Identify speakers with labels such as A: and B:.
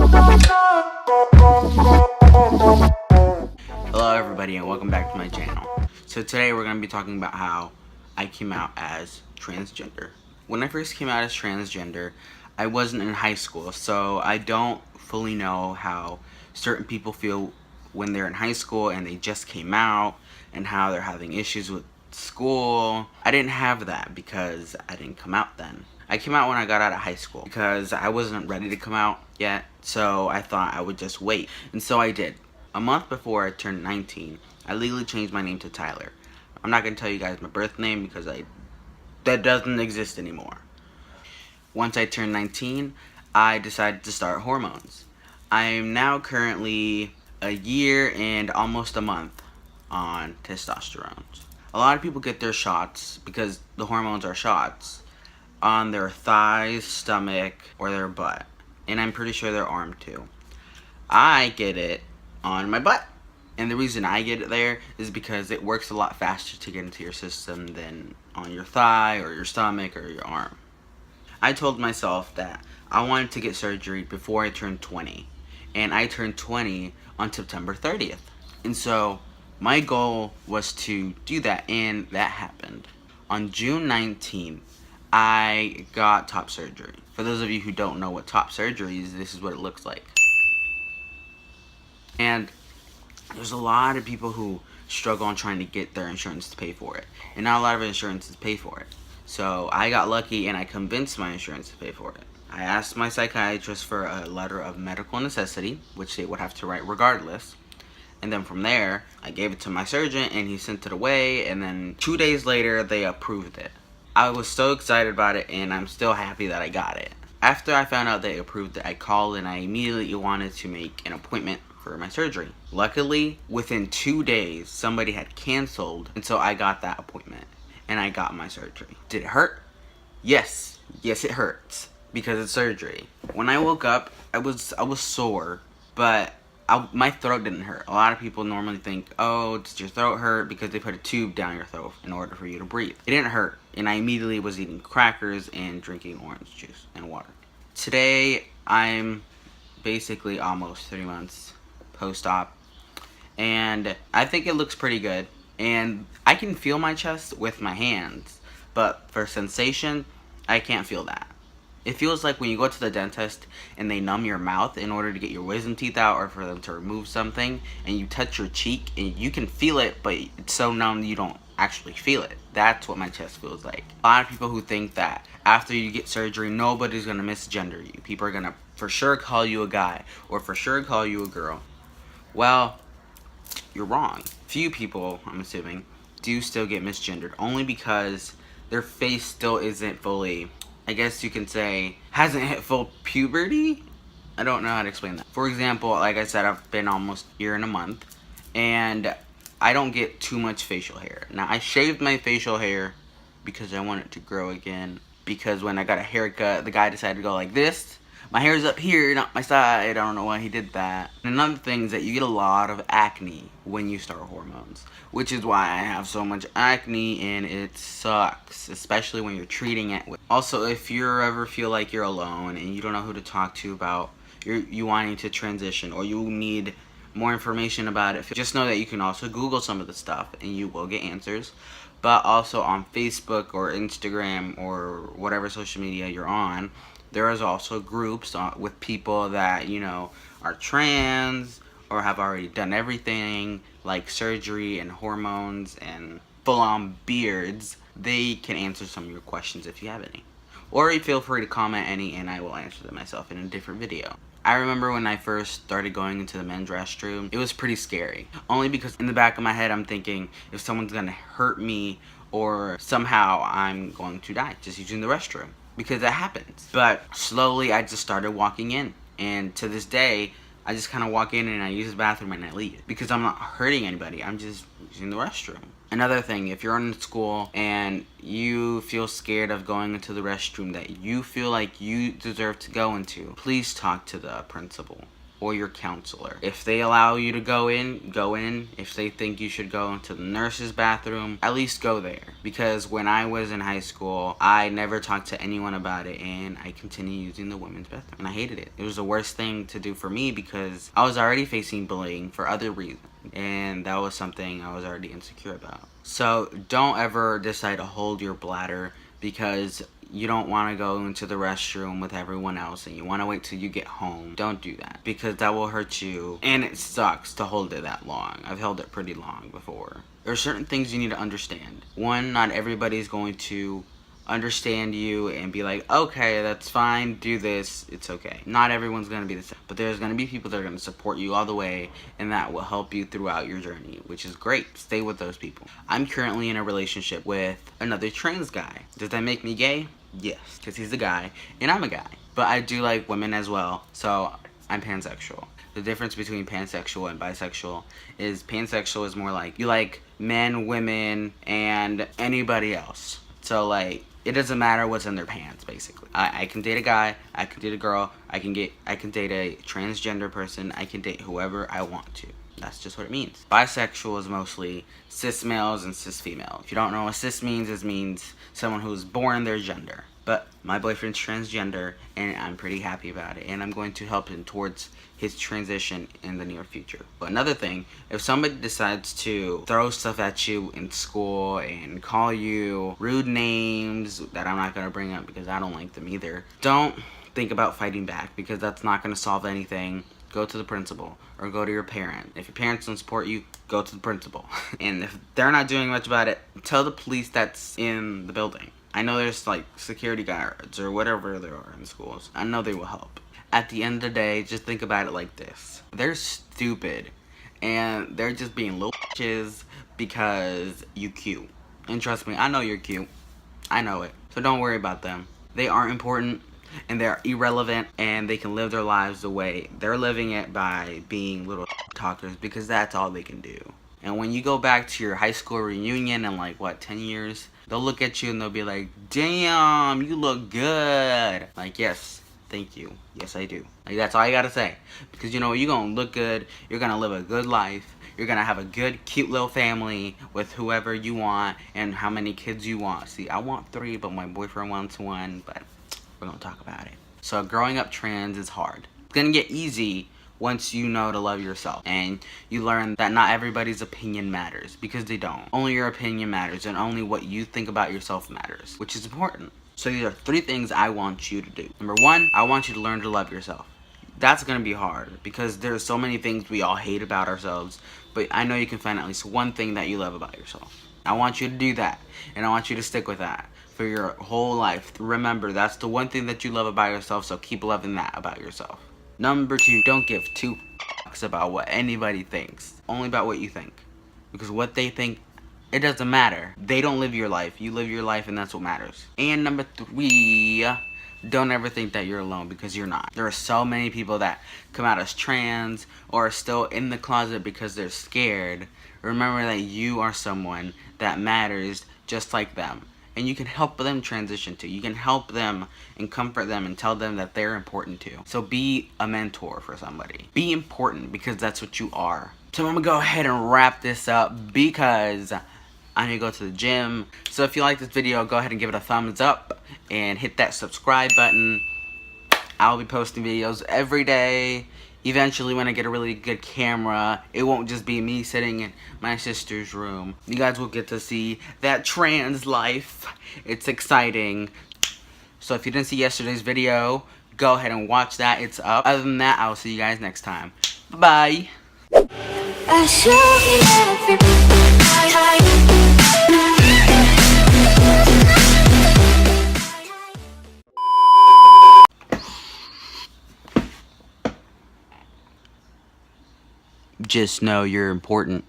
A: Hello everybody and welcome back to my channel. So today we're going to be talking about how I came out as transgender. When I first came out as transgender, I wasn't in high school, so I don't fully know how certain people feel when they're in high school and they just came out and how they're having issues with school. I didn't have that because I didn't come out then. I came out when I got out of high school because I wasn't ready to come out yet, so I thought I would just wait. And so I did. A month before I turned 19, I legally changed my name to Tyler. I'm not going to tell you guys my birth name because that doesn't exist anymore. Once I turned 19, I decided to start hormones. I am now currently a year and almost a month on testosterone. A lot of people get their shots, because the hormones are shots, on their thighs, stomach, or their butt. And I'm pretty sure their arm too. I get it on my butt. And the reason I get it there is because it works a lot faster to get into your system than on your thigh or your stomach or your arm. I told myself that I wanted to get surgery before I turned 20. And I turned 20 on September 30th. And so my goal was to do that, and that happened. On June 19th, I got top surgery. For those of you who don't know what top surgery is, this is what it looks like. And there's a lot of people who struggle on trying to get their insurance to pay for it. And not a lot of insurances pay for it. So I got lucky and I convinced my insurance to pay for it. I asked my psychiatrist for a letter of medical necessity, which they would have to write regardless. And then from there, I gave it to my surgeon and he sent it away, and then 2 days later, they approved it. I was so excited about it, and I'm still happy that I got it. After I found out they approved it, I called and I immediately wanted to make an appointment for my surgery. Luckily, within 2 days, somebody had canceled, and so I got that appointment, and I got my surgery. Did it hurt? Yes. Yes, it hurts, because it's surgery. When I woke up, I was sore, but my throat didn't hurt. A lot of people normally think, oh, does your throat hurt because they put a tube down your throat in order for you to breathe. It didn't hurt, and I immediately was eating crackers and drinking orange juice and water. Today, I'm basically almost 3 months post-op, and I think it looks pretty good. And I can feel my chest with my hands, but for sensation, I can't feel that. It feels like when you go to the dentist and they numb your mouth in order to get your wisdom teeth out or for them to remove something, and you touch your cheek and you can feel it, but it's so numb you don't actually feel it. That's what my chest feels like. A lot of people who think that after you get surgery, nobody's going to misgender you. People are going to for sure call you a guy or for sure call you a girl. Well, you're wrong. Few people, I'm assuming, do still get misgendered, only because their face still isn't fully, I guess you can say, hasn't hit full puberty? I don't know how to explain that. For example, like I said, I've been almost a year and a month, and I don't get too much facial hair. Now, I shaved my facial hair because I want it to grow again, because when I got a haircut, the guy decided to go like this. My hair's up here, not my side. I don't know why he did that. And another thing is that you get a lot of acne when you start hormones, which is why I have so much acne, and it sucks, especially when you're treating it. Also, if you ever feel like you're alone and you don't know who to talk to about you wanting to transition, or you need more information about it, just know that you can also Google some of the stuff and you will get answers. But also on Facebook or Instagram or whatever social media you're on, there is also groups with people that, you know, are trans or have already done everything like surgery and hormones and full-on beards. They can answer some of your questions if you have any. Or you feel free to comment any and I will answer them myself in a different video. I remember when I first started going into the men's restroom, it was pretty scary. Only because in the back of my head I'm thinking, if someone's gonna hurt me or somehow I'm going to die just using the restroom. Because that happens. But slowly I just started walking in, and to this day I just kind of walk in and I use the bathroom and I leave, because I'm not hurting anybody, I'm just using the restroom. Another thing, if you're in school and you feel scared of going into the restroom that you feel like you deserve to go into, please talk to the principal. or your counselor. If they allow you to go in, go in. If they think you should go into the nurse's bathroom, at least go there. Because when I was in high school, I never talked to anyone about it, and I continued using the women's bathroom, and I hated it. It was the worst thing to do for me because I was already facing bullying for other reasons, and that was something I was already insecure about. So don't ever decide to hold your bladder because you don't want to go into the restroom with everyone else and you want to wait till you get home. Don't do that because that will hurt you, and it sucks to hold it that long. I've held it pretty long before. There are certain things you need to understand. One, not everybody's going to understand you and be like, okay, that's fine, do this, it's okay. Not everyone's going to be the same, but there's going to be people that are going to support you all the way, and that will help you throughout your journey, which is great. Stay with those people. I'm currently in a relationship with another trans guy. Does that make me gay? Yes, because he's a guy and I'm a guy, but I do like women as well, so I'm pansexual. The difference between pansexual and bisexual is pansexual is more like you like men, women, and anybody else. So like it doesn't matter what's in their pants, basically. I can date a guy, I can date a girl, I can date a transgender person, I can date whoever I want to. That's just what it means. Bisexual is mostly cis males and cis females. If you don't know what cis means, it means someone who's born their gender. But my boyfriend's transgender, and I'm pretty happy about it, and I'm going to help him towards his transition in the near future. But another thing, if somebody decides to throw stuff at you in school and call you rude names that I'm not going to bring up because I don't like them either, don't think about fighting back because that's not going to solve anything. Go to the principal or go to your parent. If your parents don't support you, go to the principal. And if they're not doing much about it, tell the police that's in the building. I know there's like security guards or whatever there are in schools. I know they will help. At the end of the day, just think about it like this. They're stupid and they're just being little bitches because you cute. And trust me, I know you're cute. I know it. So don't worry about them. They aren't important and they're irrelevant, and they can live their lives the way they're living it by being little talkers because that's all they can do. And when you go back to your high school reunion in like, what, 10 years? They'll look at you and they'll be like, damn, you look good. Like, yes, thank you. Yes, I do. Like, that's all you gotta say. Because, you know, you're gonna look good. You're gonna live a good life. You're gonna have a good, cute little family with whoever you want and how many kids you want. See, I want 3, but my boyfriend wants 1, but we're gonna talk about it. So growing up trans is hard. It's gonna get easy once you know to love yourself and you learn that not everybody's opinion matters, because they don't. Only your opinion matters, and only what you think about yourself matters, which is important. So these are 3 things I want you to do. Number 1, I want you to learn to love yourself. That's gonna be hard because there's so many things we all hate about ourselves, but I know you can find at least one thing that you love about yourself. I want you to do that, and I want you to stick with that for your whole life. Remember, that's the one thing that you love about yourself, so keep loving that about yourself. Number 2, don't give 2 fucks about what anybody thinks. Only about what you think. Because what they think, it doesn't matter. They don't live your life. You live your life, and that's what matters. And number 3, don't ever think that you're alone, because you're not. There are so many people that come out as trans or are still in the closet because they're scared. Remember that you are someone that matters just like them. And you can help them transition too. You can help them and comfort them and tell them that they're important too. So be a mentor for somebody. Be important, because that's what you are. So I'm gonna go ahead and wrap this up because I need to go to the gym. So if you like this video, go ahead and give it a thumbs up and hit that subscribe button. I'll be posting videos every day. Eventually, when I get a really good camera, it won't just be me sitting in my sister's room. You guys will get to see that trans life. It's exciting. So if you didn't see yesterday's video, go ahead and watch that. It's up. Other than that, I'll see you guys next time. Bye. Just know you're important.